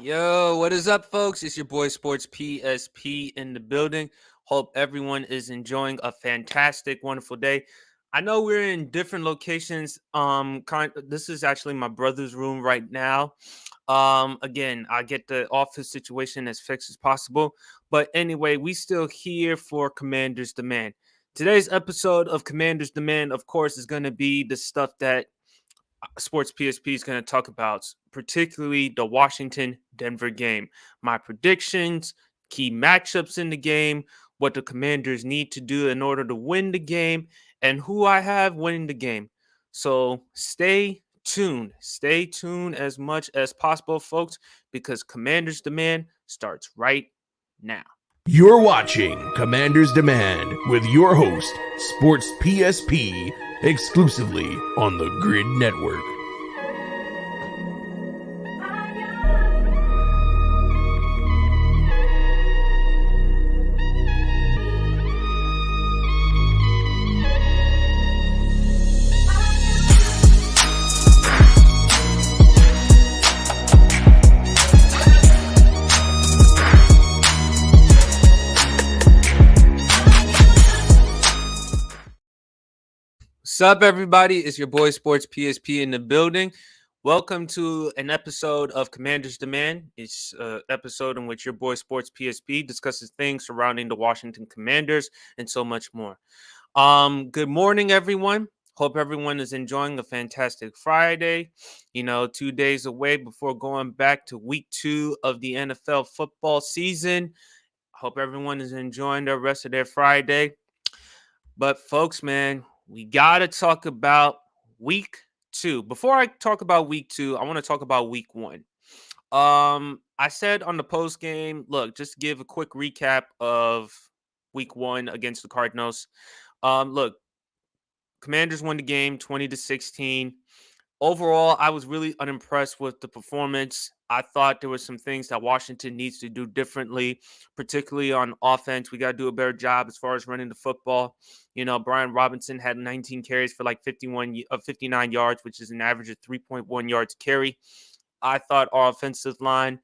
Yo, what is up, folks? It's your boy Sports PSP in the building. Hope everyone is enjoying a fantastic, wonderful day. I know we're in different locations. This is actually my brother's room right now. Again, I get the office situation as fixed as possible. But anyway, we still here for Commander's Demand. Today's episode of Commander's Demand, of course, is going to be the stuff that Sports PSP is going to talk about, particularly the Washington Denver game. My predictions, key matchups in the game, what the Commanders need to do in order to win the game, and who I have winning the game. So stay tuned. Stay tuned as much as possible, folks, because Commanders Demand starts right now. You're watching Commander's Demand with your host, Sports PSP, exclusively on the Grid Network. What's up, everybody? It's your boy Sports PSP in the building. Welcome to an episode of Commander's Demand. It's an episode in which your boy Sports PSP discusses things surrounding the Washington Commanders and so much more. Good morning, everyone. Hope everyone is enjoying a fantastic Friday. 2 days away before going back to week 2 of the NFL football season. Hope everyone is enjoying the rest of their Friday. But folks, man, we got to talk about week 2. Before I talk about week 2, I want to talk about week 1. I said on the post game, look, just give a quick recap of week 1 against the Cardinals. Look, Commanders won the game 20-16. Overall, I was really unimpressed with the performance. I thought there were some things that Washington needs to do differently, particularly on offense. We got to do a better job as far as running the football. Brian Robinson had 19 carries for like 59 yards, which is an average of 3.1 yards carry. I thought our offensive line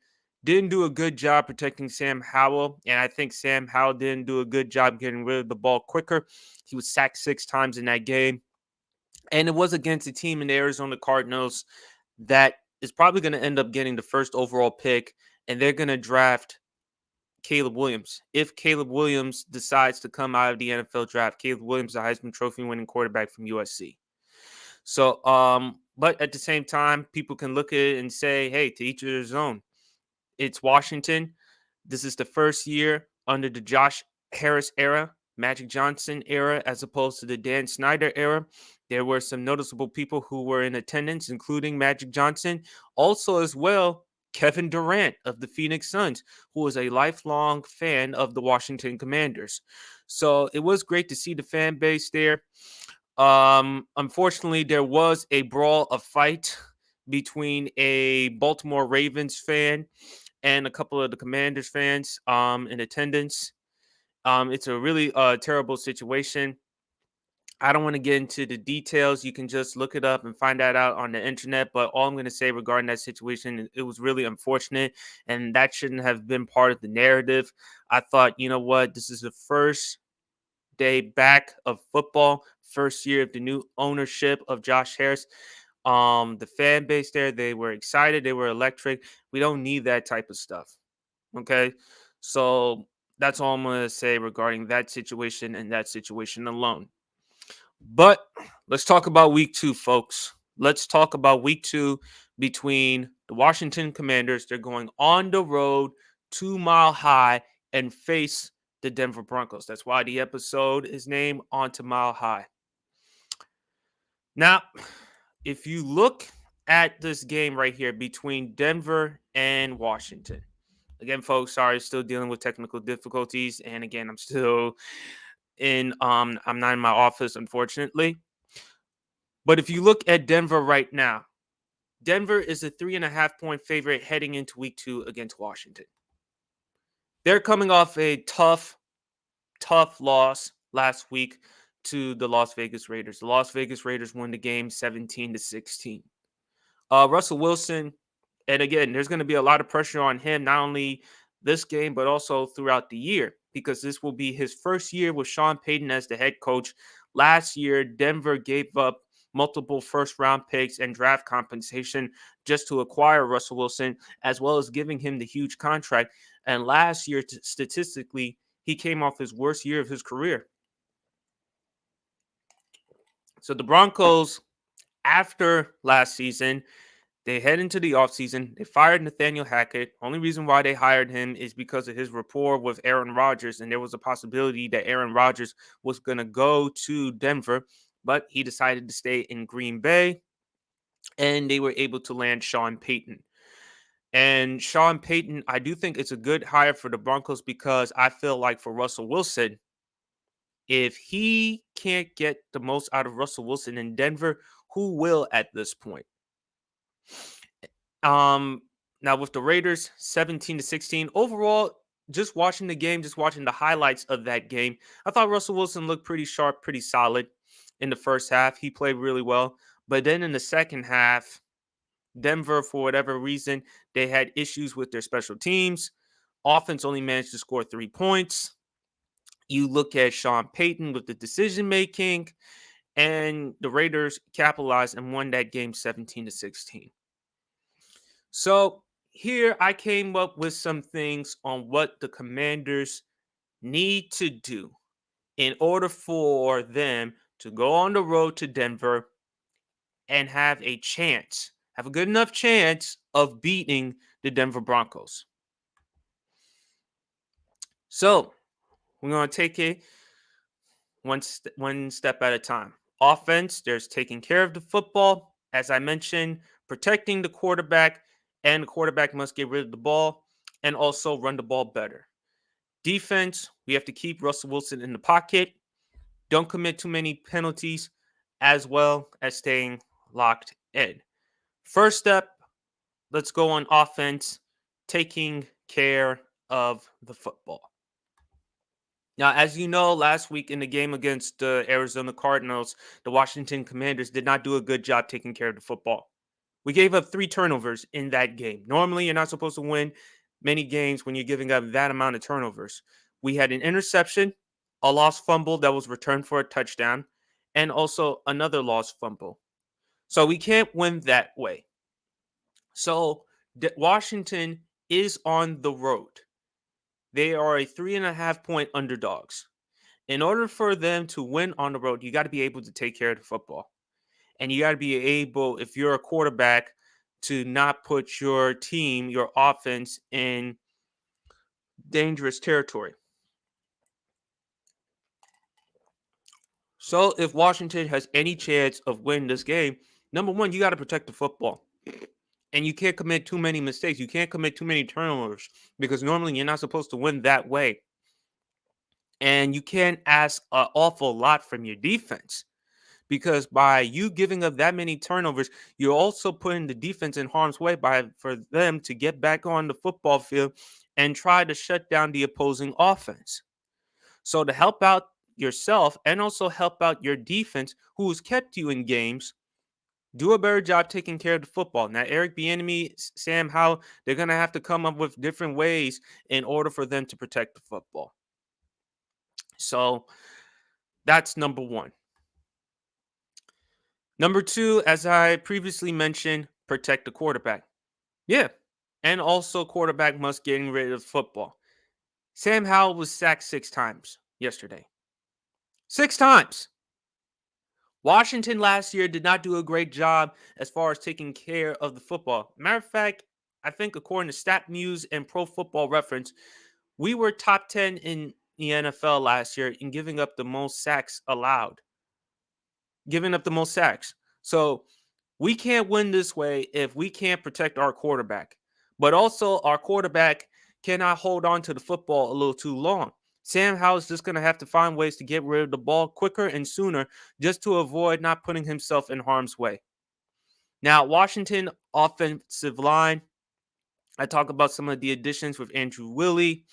didn't do a good job protecting Sam Howell, and I think Sam Howell didn't do a good job getting rid of the ball quicker. He was sacked 6 times in that game. And it was against a team in the Arizona Cardinals that is probably going to end up getting the first overall pick, and they're going to draft Caleb Williams. If Caleb Williams decides to come out of the NFL draft, Caleb Williams, a Heisman Trophy winning quarterback from USC. So, but at the same time, people can look at it and say, hey, to each of their own. It's Washington. This is the first year under the Josh Harris era, Magic Johnson era, as opposed to the Dan Snyder era. There were some noticeable people who were in attendance, including Magic Johnson. Also, as well, Kevin Durant of the Phoenix Suns, who was a lifelong fan of the Washington Commanders. So it was great to see the fan base there. Unfortunately, there was a fight between a Baltimore Ravens fan and a couple of the Commanders fans in attendance. It's a really terrible situation. I don't want to get into the details. You can just look it up and find that out on the internet. But all I'm going to say regarding that situation, it was really unfortunate, and that shouldn't have been part of the narrative. I thought, you know what, this is the first day back of football, first year of the new ownership of Josh Harris. The fan base there, they were excited, they were electric. We don't need that type of stuff. Okay. So that's all I'm going to say regarding that situation and that situation alone. But let's talk about week 2, folks. Let's talk about week 2 between the Washington Commanders. They're going on the road 2 Mile High and face the Denver Broncos. That's why the episode is named On to Mile High. Now, if you look at this game right here between Denver and Washington, again, folks, sorry, still dealing with technical difficulties. And again, I'm still I'm not in my office, unfortunately. But if you look at Denver right now, Denver is a 3.5-point favorite heading into week 2 against Washington. They're coming off a tough loss last week to the Las Vegas Raiders. The Las Vegas Raiders won the game 17-16. Russell Wilson, And again, there's going to be a lot of pressure on him, not only this game, but also throughout the year, because this will be his first year with Sean Payton as the head coach. Last year, Denver gave up multiple first round picks and draft compensation just to acquire Russell Wilson, as well as giving him the huge contract. And last year, statistically, he came off his worst year of his career. So the Broncos, after last season, they head into the offseason. They fired Nathaniel Hackett. Only reason why they hired him is because of his rapport with Aaron Rodgers, and there was a possibility that Aaron Rodgers was going to go to Denver, but he decided to stay in Green Bay, and they were able to land Sean Payton. And Sean Payton, I do think it's a good hire for the Broncos, because I feel like for Russell Wilson, if he can't get the most out of Russell Wilson in Denver, who will at this point? Um, Now with the Raiders 17-16, overall, just watching the game, just watching the highlights of that game, I thought Russell Wilson looked pretty sharp, pretty solid in the first half. He played really well. But then in the second half, Denver, for whatever reason, they had issues with their special teams. Offense only managed to score 3 points. You look at Sean Payton with the decision making, and the Raiders capitalized and won that game 17-16. So here I came up with some things on what the Commanders need to do in order for them to go on the road to Denver and have a chance, have a good enough chance of beating the Denver Broncos. So we're going to take it one step at a time. Offense, there's taking care of the football. As I mentioned, protecting the quarterback, and the quarterback must get rid of the ball and also run the ball better. Defense, we have to keep Russell Wilson in the pocket. Don't commit too many penalties, as well as staying locked in. First step, let's go on offense, taking care of the football. Now, as you know, last week in the game against the Arizona Cardinals, the Washington Commanders did not do a good job taking care of the football. We gave up 3 turnovers in that game. Normally, you're not supposed to win many games when you're giving up that amount of turnovers. We had an interception, a lost fumble that was returned for a touchdown, and also another lost fumble. So we can't win that way. So Washington is on the road. They are a 3.5-point underdogs. In order for them to win on the road, you got to be able to take care of the football. And you got to be able, if you're a quarterback, to not put your team, your offense, in dangerous territory. So if Washington has any chance of winning this game, number one, you got to protect the football. And you can't commit too many mistakes. You can't commit too many turnovers, because normally you're not supposed to win that way. And you can't ask an awful lot from your defense, because by you giving up that many turnovers, you're also putting the defense in harm's way for them to get back on the football field and try to shut down the opposing offense. So to help out yourself and also help out your defense, who has kept you in games, do a better job taking care of the football. Now, Eric Bieniemy, Sam Howell, they're going to have to come up with different ways in order for them to protect the football. So that's number one. Number two, as I previously mentioned, protect the quarterback. Yeah. And also, quarterback must get rid of football. Sam Howell was sacked 6 times yesterday. 6 times. Washington last year did not do a great job as far as taking care of the football. Matter of fact, I think according to StatMuse and Pro Football Reference, we were top 10 in the NFL last year in giving up the most sacks allowed. Giving up the most sacks. So we can't win this way if we can't protect our quarterback. But also, our quarterback cannot hold on to the football a little too long. Sam Howell's just going to have to find ways to get rid of the ball quicker and sooner, just to avoid not putting himself in harm's way. Now, Washington offensive line, I talk about some of the additions with Andrew Willie,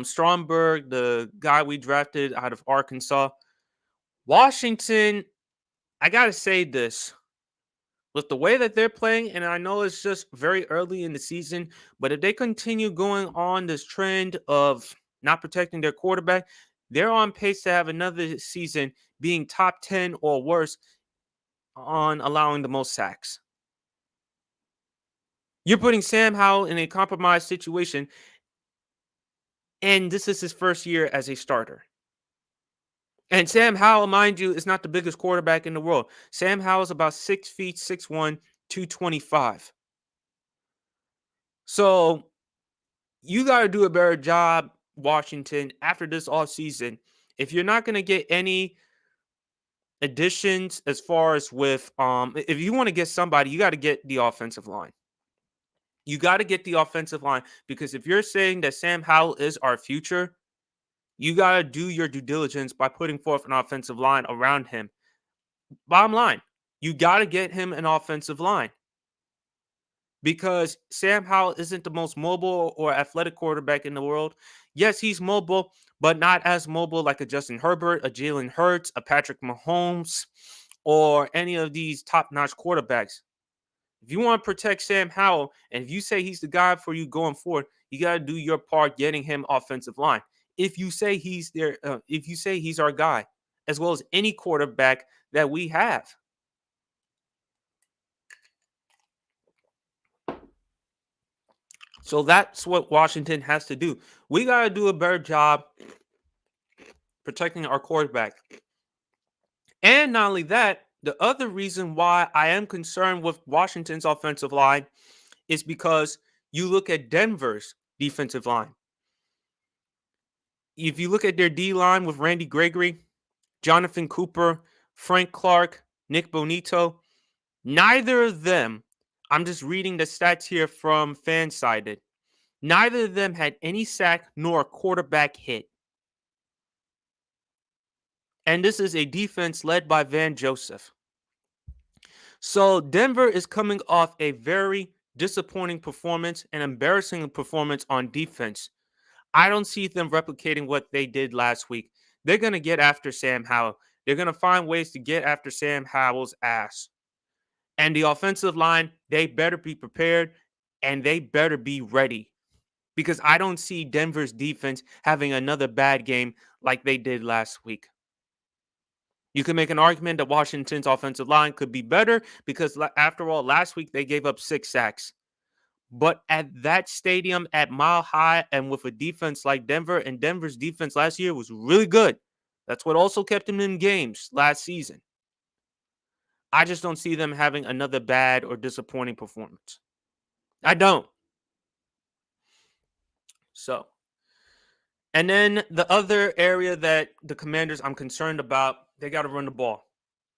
Stromberg, the guy we drafted out of Arkansas. Washington, I got to say this. with the way that they're playing, and I know it's just very early in the season, but if they continue going on this trend of not protecting their quarterback, they're on pace to have another season being top 10 or worse on allowing the most sacks. You're putting Sam Howell in a compromised situation, and this is his first year as a starter. And Sam Howell, mind you, is not the biggest quarterback in the world. Sam Howell is about 6 feet, 6'1, 225. So you got to do a better job, Washington, after this offseason. If you're not going to get any additions as far as with, if you want to get somebody, you got to get the offensive line. You got to get the offensive line because if you're saying that Sam Howell is our future, you got to do your due diligence by putting forth an offensive line around him. Bottom line, you got to get him an offensive line because Sam Howell isn't the most mobile or athletic quarterback in the world. Yes, he's mobile, but not as mobile like a Justin Herbert, a Jalen Hurts, a Patrick Mahomes, or any of these top-notch quarterbacks. If you want to protect Sam Howell, and if you say he's the guy for you going forward, you got to do your part getting him offensive line. If you say he's there, if you say he's our guy, as well as any quarterback that we have. So that's what Washington has to do. We got to do a better job protecting our quarterback. And not only that, the other reason why I am concerned with Washington's offensive line is because you look at Denver's defensive line. If you look at their D line with Randy Gregory, Jonathan Cooper, Frank Clark, Nick Bonito, neither of them, I'm just reading the stats here from Fansided, neither of them had any sack nor a quarterback hit. And this is a defense led by Van Joseph. So Denver is coming off a very disappointing performance, an embarrassing performance on defense. I don't see them replicating what they did last week. They're going to get after Sam Howell. They're going to find ways to get after Sam Howell's ass. And the offensive line, they better be prepared and they better be ready. Because I don't see Denver's defense having another bad game like they did last week. You can make an argument that Washington's offensive line could be better because, after all, last week they gave up 6 sacks. But at that stadium at Mile High and with a defense like Denver, and Denver's defense last year was really good. That's what also kept them in games last season. I just don't see them having another bad or disappointing performance. I don't. So, and then the other area that the Commanders I'm concerned about, they got to run the ball.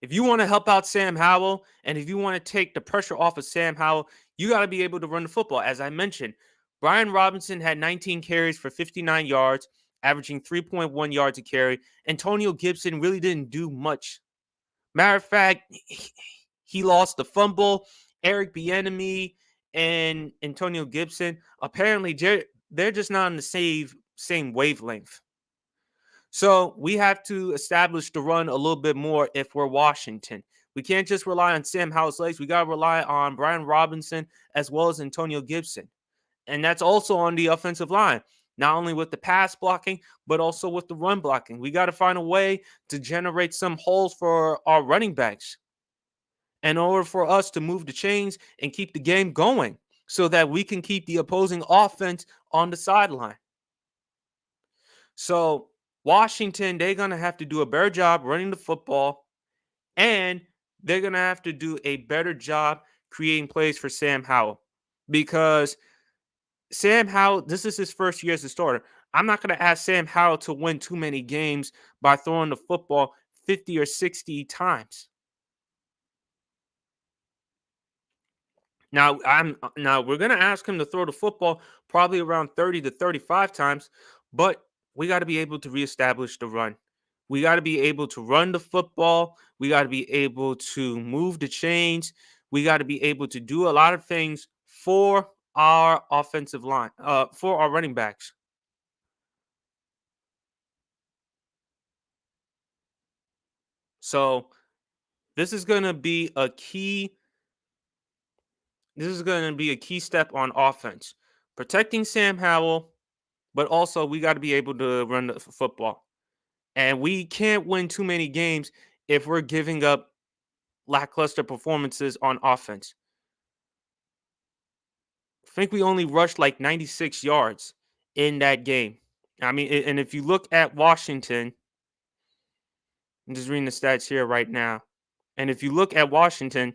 If you want to help out Sam Howell and if you want to take the pressure off of Sam Howell, you got to be able to run the football. As I mentioned, Brian Robinson had 19 carries for 59 yards, averaging 3.1 yards a carry. Antonio Gibson really didn't do much. Matter of fact, he lost the fumble. Eric Bieniemy and Antonio Gibson, apparently they're just not on the same wavelength. So we have to establish the run a little bit more if we're Washington. We can't just rely on Sam Howell's legs. We got to rely on Brian Robinson as well as Antonio Gibson. And that's also on the offensive line, not only with the pass blocking, but also with the run blocking. We got to find a way to generate some holes for our running backs in order for us to move the chains and keep the game going so that we can keep the opposing offense on the sideline. So Washington, they're going to have to do a better job running the football, and they're going to have to do a better job creating plays for Sam Howell because Sam Howell, this is his first year as a starter. I'm not going to ask Sam Howell to win too many games by throwing the football 50 or 60 times. Now we're going to ask him to throw the football probably around 30 to 35 times, but we got to be able to reestablish the run. We got to be able to run the football. We got to be able to move the chains. We got to be able to do a lot of things for our offensive line, for our running backs. So this is going to be a key This is going to be a key step on offense. Protecting Sam Howell, but also we got to be able to run the football. And we can't win too many games if we're giving up lackluster performances on offense. I think we only rushed like 96 yards in that game. I mean, and if you look at Washington, I'm just reading the stats here right now. And if you look at Washington,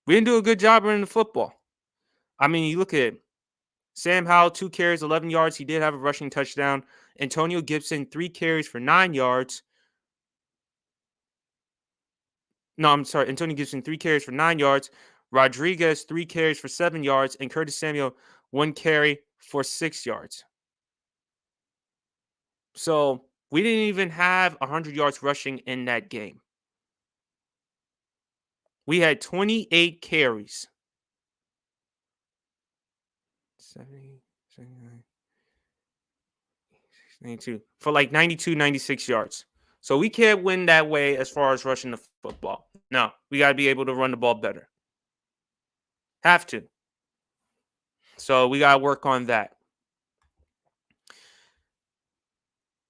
we didn't do a good job running the football. I mean, you look at Sam Howell, 2 carries, 11 yards. He did have a rushing touchdown. Antonio Gibson, 3 carries for 9 yards. No, I'm sorry. Antonio Gibson, 3 carries for 9 yards. Rodriguez, 3 carries for 7 yards. And Curtis Samuel, 1 carry for 6 yards. So we didn't even have 100 yards rushing in that game. We had 28 carries. 70, 79, 92 for like 92, 96 yards. So we can't win that way as far as rushing the football. No, we got to be able to run the ball better. Have to. So we got to work on that.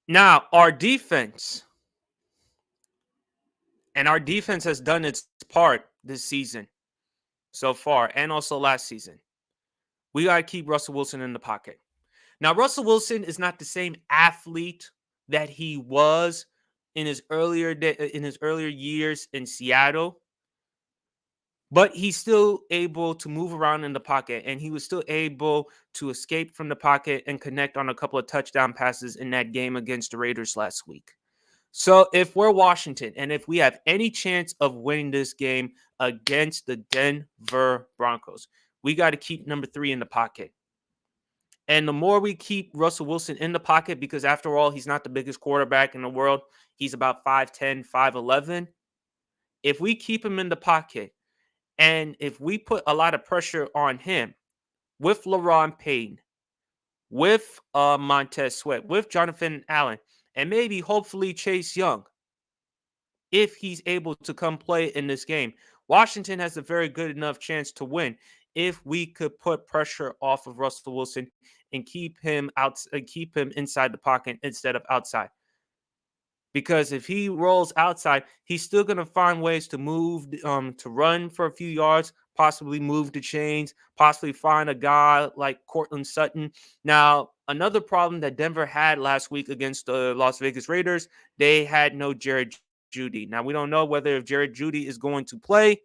Now, our defense. And our defense has done its part this season so far and also last season. We got to keep Russell Wilson in the pocket. Now, Russell Wilson is not the same athlete that he was in his earlier years in Seattle, but he's still able to move around in the pocket, and he was still able to escape from the pocket and connect on a couple of touchdown passes in that game against the Raiders last week. So if we're Washington and if we have any chance of winning this game against the Denver Broncos, we got to keep number 3 in the pocket. And the more we keep Russell Wilson in the pocket, because after all, he's not the biggest quarterback in the world. He's about 5'10", 5'11". If we keep him in the pocket and if we put a lot of pressure on him with LaRon Payne, with Montez Sweat, with Jonathan Allen, and maybe hopefully Chase Young, if he's able to come play in this game, Washington has a very good enough chance to win if we could put pressure off of Russell Wilson and keep him inside the pocket instead of outside. Because if he rolls outside, he's still going to find ways to move, to run for a few yards, possibly move the chains, possibly find a guy like Courtland Sutton. Now, another problem that Denver had last week against the Las Vegas Raiders, they had no Jared Jeudy. Now, we don't know whether if Jared Jeudy is going to play,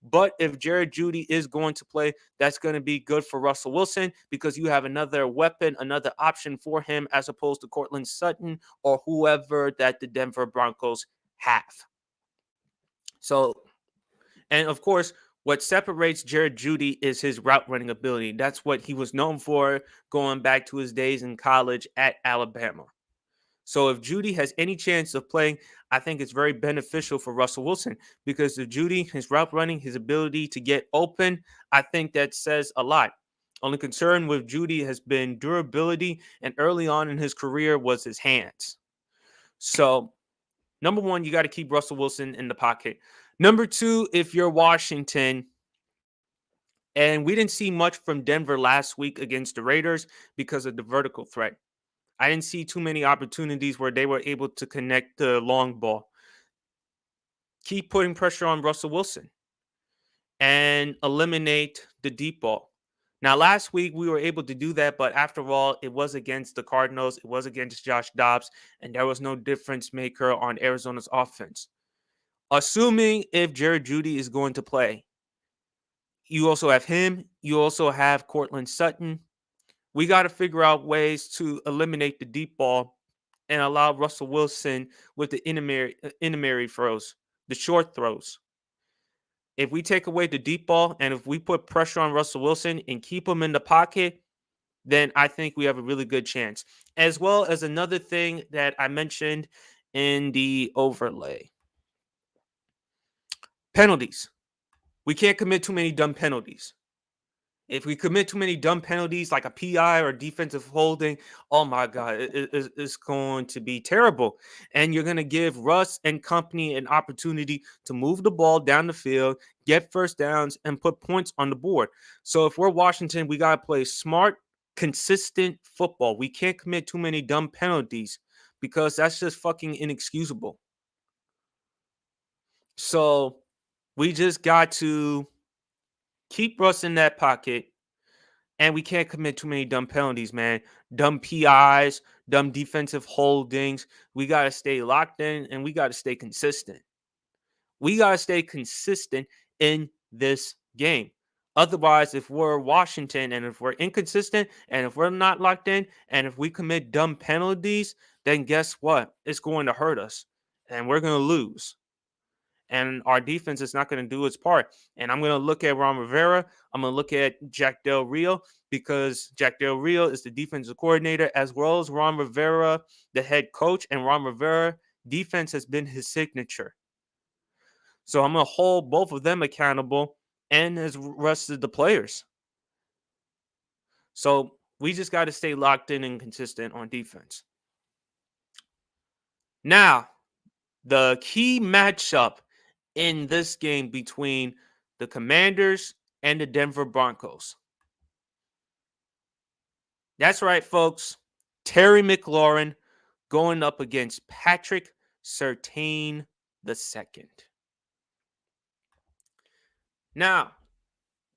but if Jared Jeudy is going to play, that's going to be good for Russell Wilson because you have another weapon, another option for him as opposed to Courtland Sutton or whoever that the Denver Broncos have. So, and of course, what separates Jared Jeudy is his route running ability. That's what he was known for going back to his days in college at Alabama. So if Jeudy has any chance of playing, I think it's very beneficial for Russell Wilson because if Jeudy, his route running, his ability to get open, I think that says a lot. Only concern with Jeudy has been durability, and early on in his career was his hands. So, number 1, you got to keep Russell Wilson in the pocket. Number 2, if you're Washington, and we didn't see much from Denver last week against the Raiders because of the vertical threat. I didn't see too many opportunities where they were able to connect the long ball. Keep putting pressure on Russell Wilson and eliminate the deep ball. Now, last week we were able to do that, but after all, it was against the Cardinals. It was against Josh Dobbs, and there was no difference maker on Arizona's offense. Assuming if Jared Jeudy is going to play, you also have him. You also have Courtland Sutton. We got to figure out ways to eliminate the deep ball and allow Russell Wilson with the intermediate throws, the short throws. If we take away the deep ball and if we put pressure on Russell Wilson and keep him in the pocket, then I think we have a really good chance. As well as another thing that I mentioned in the overlay. Penalties. We can't commit too many dumb penalties. If we commit too many dumb penalties like a PI or defensive holding, oh my God, it's going to be terrible. And you're going to give Russ and company an opportunity to move the ball down the field, get first downs, and put points on the board. So if we're Washington, we got to play smart, consistent football. We can't commit too many dumb penalties because that's just fucking inexcusable. So we just got to keep Russ in that pocket, and we can't commit too many dumb penalties, man. Dumb PIs, dumb defensive holdings. We got to stay locked in, and we got to stay consistent. We got to stay consistent in this game. Otherwise, if we're Washington and if we're inconsistent and if we're not locked in and if we commit dumb penalties, then guess what? It's going to hurt us and we're going to lose. And our defense is not going to do its part. And I'm going to look at Ron Rivera. I'm going to look at Jack Del Rio because Jack Del Rio is the defensive coordinator as well as Ron Rivera, the head coach. And Ron Rivera, defense has been his signature. So I'm going to hold both of them accountable and as rest of the players. So we just got to stay locked in and consistent on defense. Now, the key matchup in this game between the Commanders and the Denver Broncos. That's right, folks. Terry McLaurin going up against Patrick Surtain II. Now,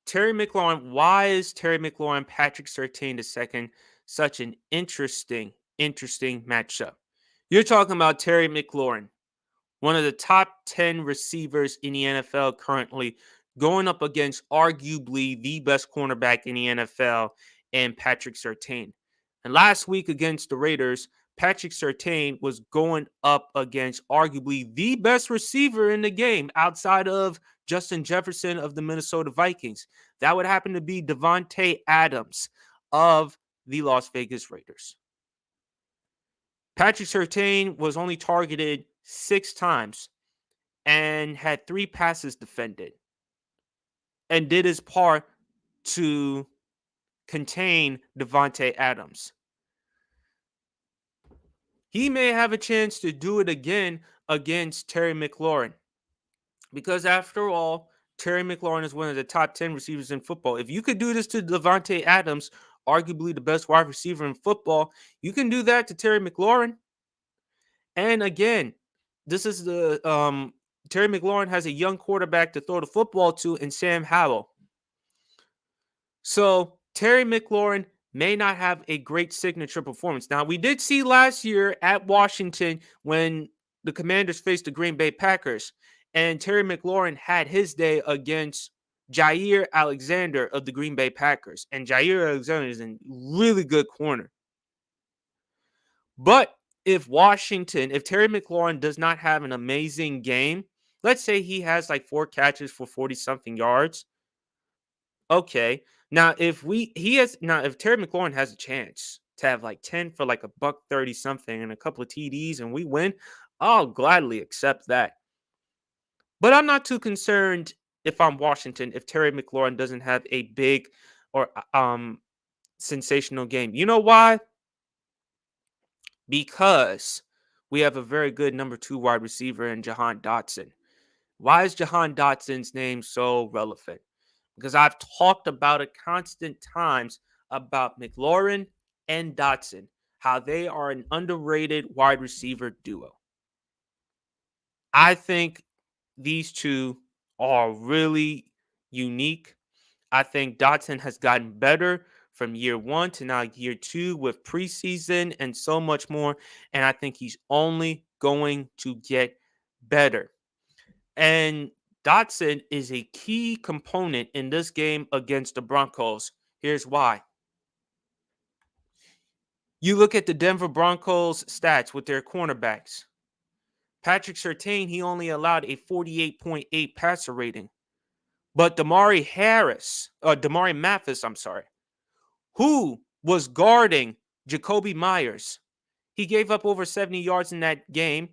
Terry McLaurin, why is Terry McLaurin, Patrick Surtain II such an interesting matchup? You're talking about Terry McLaurin, one of the top 10 receivers in the NFL currently, going up against arguably the best cornerback in the NFL and Patrick Surtain. And last week against the Raiders, Patrick Surtain was going up against arguably the best receiver in the game outside of Justin Jefferson of the Minnesota Vikings. That would happen to be Davante Adams of the Las Vegas Raiders. Patrick Surtain was only targeted 6 times and had 3 passes defended and did his part to contain Davante Adams. He may have a chance to do it again against Terry McLaurin because after all, Terry McLaurin is one of the top 10 receivers in football. If you could do this to Davante Adams, arguably the best wide receiver in football, you can do that to Terry McLaurin. And again, this is the Terry McLaurin has a young quarterback to throw the football to in Sam Howell. So Terry McLaurin may not have a great signature performance. Now, we did see last year at Washington when the Commanders faced the Green Bay Packers, and Terry McLaurin had his day against Jaire Alexander of the Green Bay Packers. And Jaire Alexander is a really good corner. But if Terry McLaurin does not have an amazing game, let's say he has like 4 catches for 40-something yards. Okay. Now, if Terry McLaurin has a chance to have like 10 for like $130 something and a couple of TDs and we win, I'll gladly accept that. But I'm not too concerned if I'm Washington if Terry McLaurin doesn't have a big or sensational game. You know why? Because we have a very good number 2 wide receiver in Jahan Dotson. Why is Jahan Dotson's name so relevant? Because I've talked about it constant times about McLaurin and Dotson, how they are an underrated wide receiver duo. I think these two are really unique. I think Dotson has gotten better from year 1 to now year 2 with preseason and so much more. And I think he's only going to get better. And Dotson is a key component in this game against the Broncos. Here's why. You look at the Denver Broncos stats with their cornerbacks. Patrick Surtain, he only allowed a 48.8 passer rating. But Damari Mathis, who was guarding Jacoby Myers, he gave up over 70 yards in that game,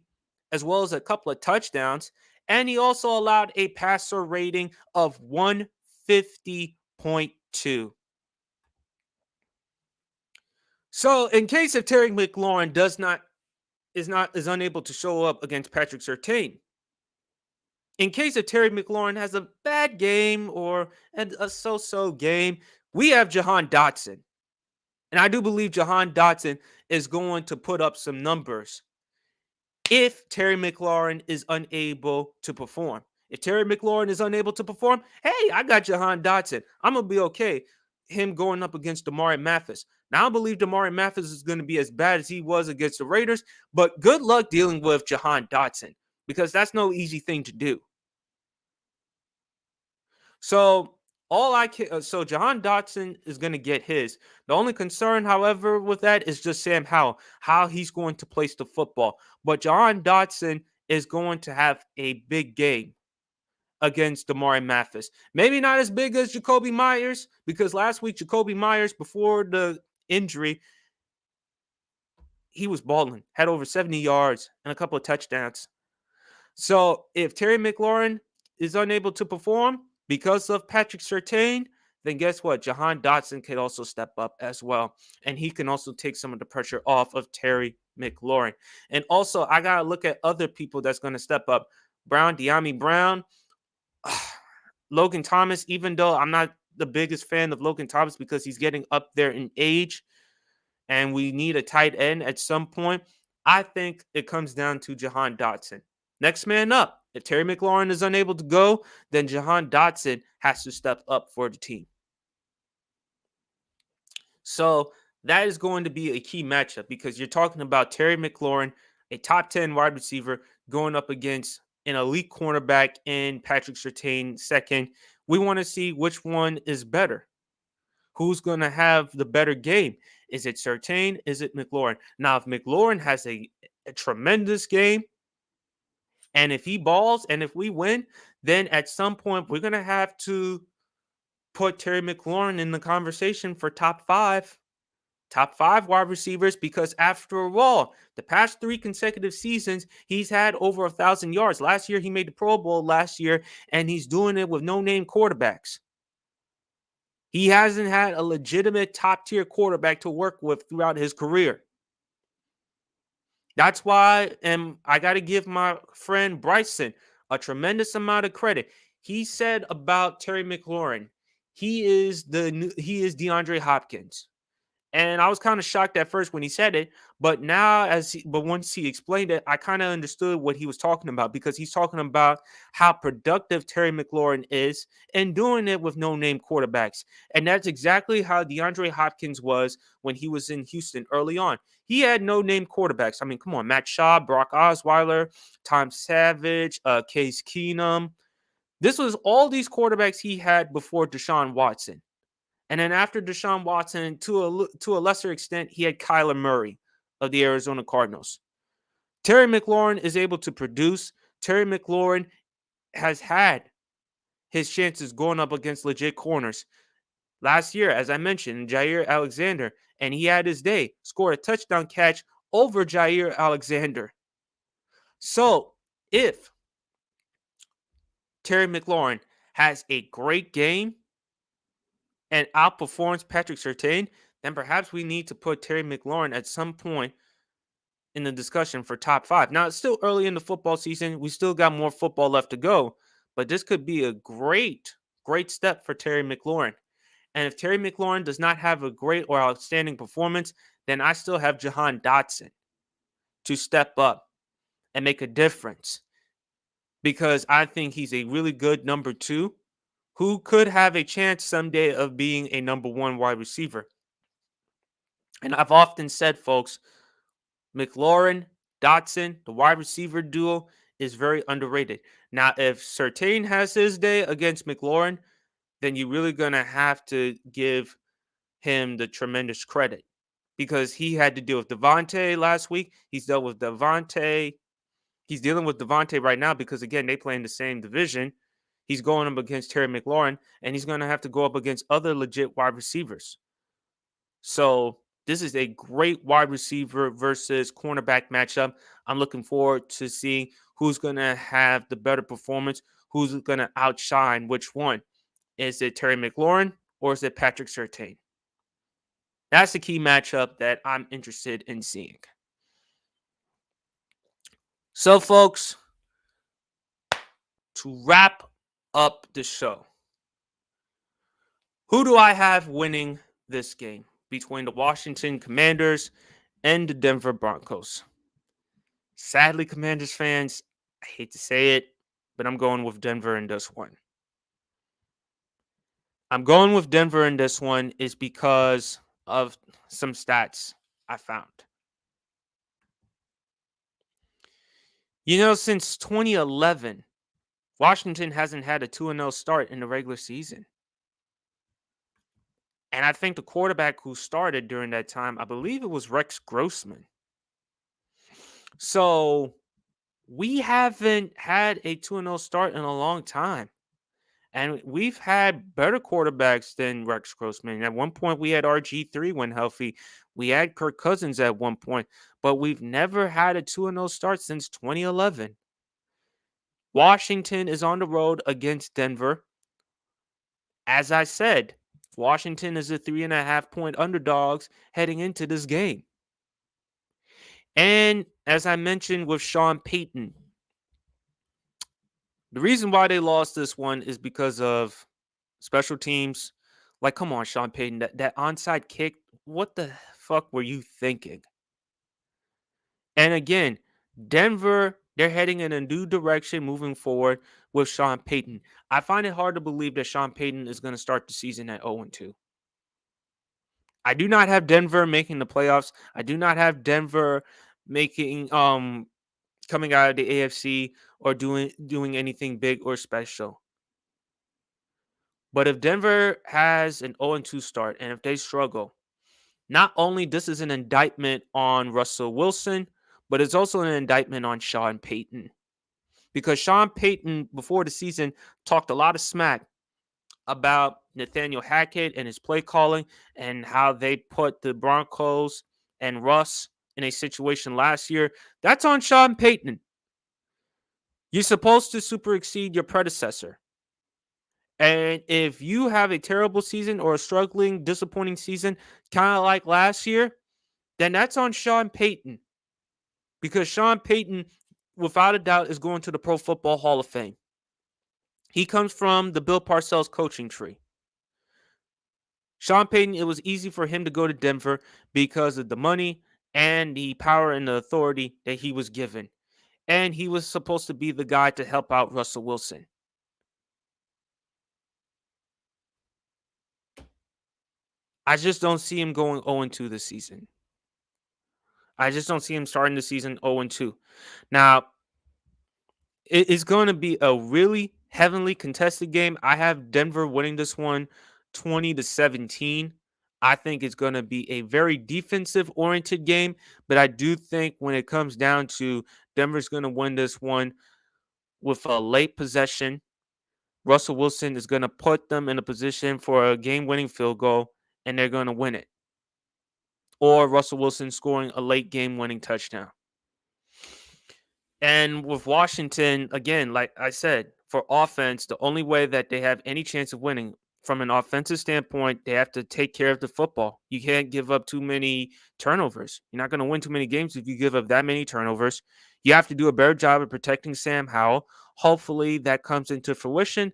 as well as a couple of touchdowns. And he also allowed a passer rating of 150.2. So, in case if Terry McLaurin is unable to show up against Patrick Surtain, in case if Terry McLaurin has a bad game or a so-so game, we have Jahan Dotson. And I do believe Jahan Dotson is going to put up some numbers if Terry McLaurin is unable to perform. If Terry McLaurin is unable to perform, hey, I got Jahan Dotson. I'm going to be okay. Him going up against Damari Mathis. Now, I don't believe Damari Mathis is going to be as bad as he was against the Raiders, but good luck dealing with Jahan Dotson because that's no easy thing to do. So so Jahan Dotson is going to get his. The only concern, however, with that is just Sam Howell, how he's going to place the football. But Jahan Dotson is going to have a big game against Damari Mathis. Maybe not as big as Jakobi Meyers, because last week Jakobi Meyers, before the injury, he was balling, had over 70 yards and a couple of touchdowns. So if Terry McLaurin is unable to perform because of Patrick Surtain, then guess what? Jahan Dotson can also step up as well. And he can also take some of the pressure off of Terry McLaurin. And also, I got to look at other people that's going to step up. Dyami Brown, Logan Thomas, even though I'm not the biggest fan of Logan Thomas because he's getting up there in age and we need a tight end at some point, I think it comes down to Jahan Dotson. Next man up. If Terry McLaurin is unable to go, then Jahan Dotson has to step up for the team. So that is going to be a key matchup because you're talking about Terry McLaurin, a top 10 wide receiver, going up against an elite cornerback in Patrick Surtain second. We want to see which one is better. Who's going to have the better game? Is it Surtain? Is it McLaurin? Now, if McLaurin has a tremendous game, and if he balls and if we win, then at some point we're going to have to put Terry McLaurin in the conversation for top five wide receivers because after all, the past 3 consecutive seasons, he's had over 1,000 yards. Last year, he made the Pro Bowl last year, and he's doing it with no-name quarterbacks. He hasn't had a legitimate top-tier quarterback to work with throughout his career. That's why I got to give my friend Bryson a tremendous amount of credit. He said about Terry McLaurin, he is DeAndre Hopkins. And I was kind of shocked at first when he said it, but once he explained it, I kind of understood what he was talking about because he's talking about how productive Terry McLaurin is and doing it with no-name quarterbacks. And that's exactly how DeAndre Hopkins was when he was in Houston early on. He had no-name quarterbacks. I mean, come on, Matt Schaub, Brock Osweiler, Tom Savage, Case Keenum. This was all these quarterbacks he had before Deshaun Watson. And then after Deshaun Watson, to a lesser extent, he had Kyler Murray of the Arizona Cardinals. Terry McLaurin is able to produce. Terry McLaurin has had his chances going up against legit corners. Last year, as I mentioned, Jair Alexander, and he had his day, scored a touchdown catch over Jair Alexander. So if Terry McLaurin has a great game and outperforms Patrick Surtain, then perhaps we need to put Terry McLaurin at some point in the discussion for top 5. Now, it's still early in the football season. We still got more football left to go, but this could be a great step for Terry McLaurin. And if Terry McLaurin does not have a great or outstanding performance, then I still have Jahan Dotson to step up and make a difference because I think he's a really good number 2 who could have a chance someday of being a number 1 wide receiver. And I've often said, folks, McLaurin, Dotson, the wide receiver duo is very underrated. Now, if Surtain has his day against McLaurin, then you're really going to have to give him the tremendous credit because he had to deal with Devontae last week. He's dealt with Devontae. He's dealing with Devontae right now because, again, they play in the same division. He's going up against Terry McLaurin, and he's going to have to go up against other legit wide receivers. So this is a great wide receiver versus cornerback matchup. I'm looking forward to seeing who's going to have the better performance, who's going to outshine which one. Is it Terry McLaurin or is it Patrick Surtain? That's the key matchup that I'm interested in seeing. So, folks, to wrap up the show, who do I have winning this game between the Washington Commanders and the Denver Broncos? Sadly, Commanders fans, I hate to say it, but I'm going with Denver in this one. I'm going with Denver in this one is because of some stats I found. Since 2011, Washington hasn't had a 2-0 start in the regular season. And I think the quarterback who started during that time, I believe it was Rex Grossman. So we haven't had a 2-0 start in a long time. And we've had better quarterbacks than Rex Grossman. At one point, we had RG3 when healthy. We had Kirk Cousins at one point, but we've never had a 2-0 start since 2011. Washington is on the road against Denver. As I said, Washington is a 3.5-point underdogs heading into this game. And as I mentioned with Sean Payton, the reason why they lost this one is because of special teams. Like, come on, Sean Payton, that onside kick, what the fuck were you thinking? And again, Denver, they're heading in a new direction moving forward with Sean Payton. I find it hard to believe that Sean Payton is going to start the season at 0-2. I do not have Denver making the playoffs. I do not have Denver making coming out of the AFC or doing anything big or special. But if Denver has an 0-2 start and if they struggle, not only this is an indictment on Russell Wilson, but it's also an indictment on Sean Payton. Because Sean Payton, before the season, talked a lot of smack about Nathaniel Hackett and his play calling and how they put the Broncos and Russ in a situation last year. That's on Sean Payton. You're supposed to super exceed your predecessor. And if you have a terrible season or a struggling, disappointing season, kind of like last year, then that's on Sean Payton. Because Sean Payton, without a doubt, is going to the Pro Football Hall of Fame. He comes from the Bill Parcells coaching tree. Sean Payton, it was easy for him to go to Denver because of the money and the power and the authority that he was given. And he was supposed to be the guy to help out Russell Wilson. I just don't see him going 0-2 this season. I just don't see him starting the season 0-2. Now, it's going to be a really heavily contested game. I have Denver winning this one 20-17. I think it's going to be a very defensive-oriented game, but I do think when it comes down to Denver's going to win this one with a late possession. Russell Wilson is going to put them in a position for a game-winning field goal, and they're going to win it. Or Russell Wilson scoring a late game-winning touchdown. And with Washington, again, like I said, for offense, the only way that they have any chance of winning from an offensive standpoint, they have to take care of the football. You can't give up too many turnovers. You're not going to win too many games if you give up that many turnovers. You have to do a better job of protecting Sam Howell. Hopefully that comes into fruition,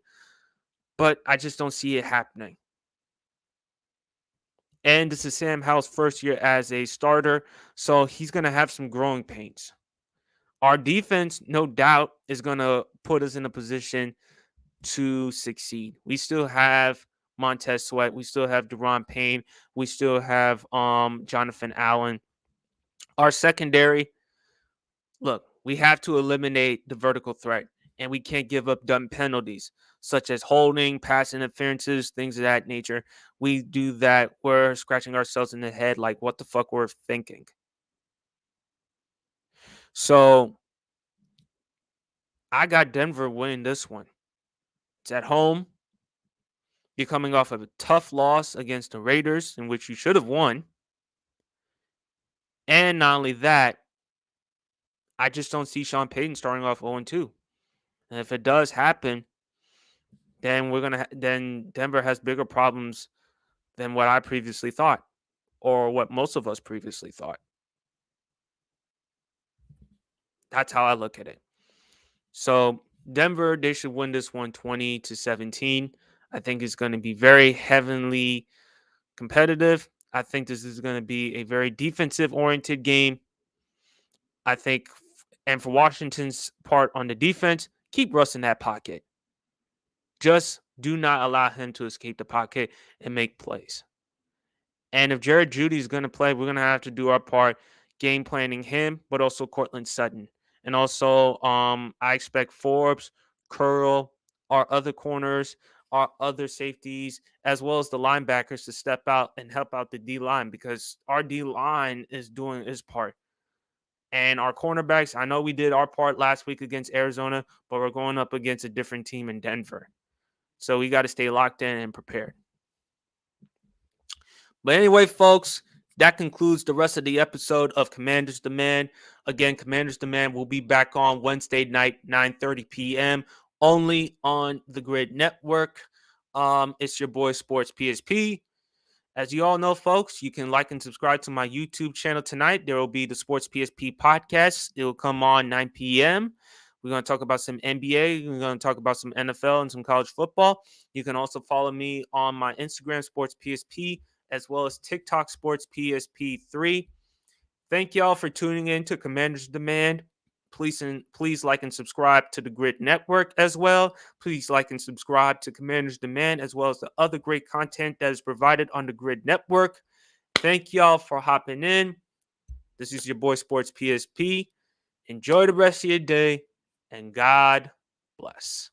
but I just don't see it happening. And this is Sam Howell's first year as a starter, so he's going to have some growing pains. Our defense, no doubt, is going to put us in a position to succeed. We still have Montez Sweat. We still have Deron Payne. We still have Jonathan Allen. Our secondary, look, we have to eliminate the vertical threat, and we can't give up dumb penalties, such as holding, pass interferences, things of that nature. We do that, we're scratching ourselves in the head like, what the fuck we're thinking. So I got Denver winning this one. It's at home. You're coming off of a tough loss against the Raiders, in which you should have won. And not only that, I just don't see Sean Payton starting off 0-2. And if it does happen, then then Denver has bigger problems than what I previously thought, or what most of us previously thought. That's how I look at it. So Denver, they should win this one 20-17. I think it's going to be very heavily competitive. I think this is going to be a very defensive oriented game. I think, and for Washington's part on the defense, keep Russ in that pocket. Just do not allow him to escape the pocket and make plays. And if Jared Judy is going to play, we're going to have to do our part game planning him, but also Cortland Sutton. And also, I expect Forbes, Curl, our other corners, our other safeties, as well as the linebackers to step out and help out the D line because our D line is doing its part. And our cornerbacks, I know we did our part last week against Arizona, but we're going up against a different team in Denver. So we got to stay locked in and prepared. But anyway, folks, that concludes the rest of the episode of Commanders Demand. Again, Commanders Demand will be back on Wednesday night, 9:30 p.m., only on the Grid Network. It's your boy, Sports PSP. As you all know, folks, you can like and subscribe to my YouTube channel tonight. There will be the Sports PSP podcast. It will come on 9 p.m. We're going to talk about some NBA. We're going to talk about some NFL and some college football. You can also follow me on my Instagram, Sports PSP, as well as TikTok, Sports PSP3. Thank y'all for tuning in to Commanders Demand. Please like and subscribe to the Grid Network as well. Please like and subscribe to Commanders Demand as well as the other great content that is provided on the Grid Network. Thank y'all for hopping in. This is your boy Sports PSP. Enjoy the rest of your day and God bless.